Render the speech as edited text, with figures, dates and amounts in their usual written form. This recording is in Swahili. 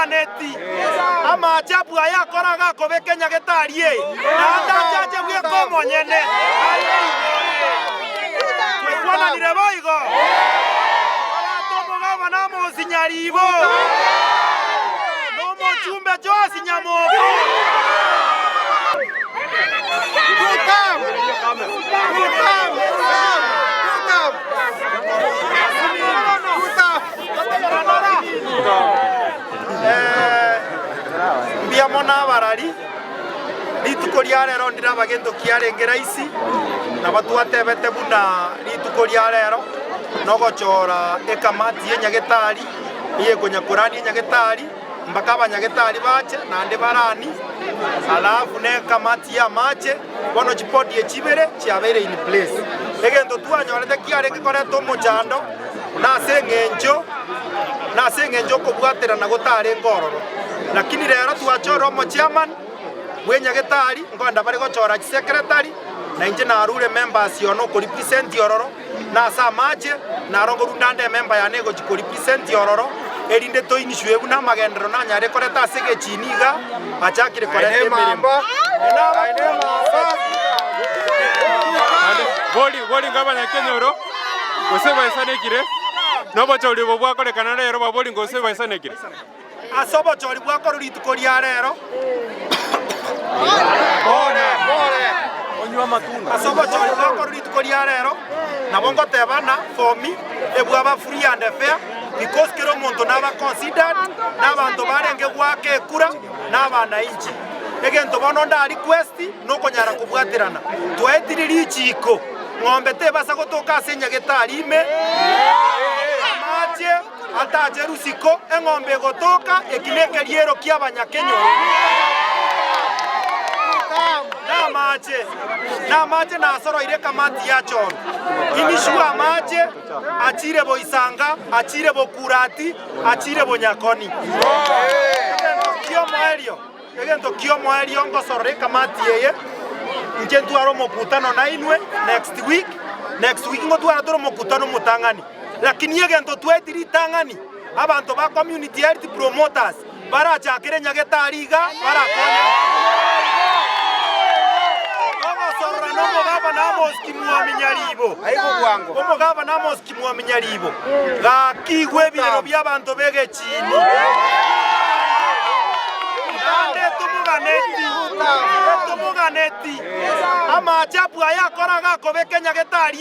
tumuganeti amajabu aya koraga kobeke nyagetari na ndajaje bweko monyene twekwana nireboigo tomugaba na musinyaribo no mochumbe Joasi Nyamoko mbiamona barari rituko ria rero ndirabagendo kiarengera isi na batu atebete buna rituko ria rero no gochora ekamati yenyagetari iye konyakurani yenyagetari mpaka abanyagetari bache na ndi barani alafu ne kamati ya mache bono chipodi echibere chiabere in place egendo twanyorete kiarenge koreto mujando na sengenjo kobwatera na gotare ngororo lakini rero twachora mo chairman wenyagetari ngonda bari gochora secretary na inje na rule members yono ko represent yororo na sa mache na rongo rundande member ya nego ko represent yororo erinde to inishwe buna magendero na nyare koreta sege chiniga achakire korete mirimo boli ngabanya kenyoro goseba isanekire nobo chori bo bwakore kanara yero baboli ngoseba isanekire asobo chori bwakore rituko ria rero onywa matunda asobo chori bwakore rituko ria rero nabongo tebana for me ebwaba free and fair because kero muntu naba considered nabantu barenge gwake kura nabana inchi egento bono nda request no konyara kubwaterana twetiriri chiko ng'ombe tebasa gotoka senyagetari ime amache ataje rusiko eng'ombe gotoka ekineke riero kia banyakenyoro na mache na soro ire kamati ya chono inishua mache achire bo isanga achire bo kurati achire bo nyakoni egento kio moerio ngosore kamati yeye nje twaro mokutano na inwe next week ngotwara toro mokutano mutangani lakini egento twetiri tangani abantu ba community health promoters barachakire nyagetari iga barakonya omugaba na moski mwaminyaribo gakigwe ebirero by'abantu bege chini tumuganeti amachapu aya koraga kobeke nyagetari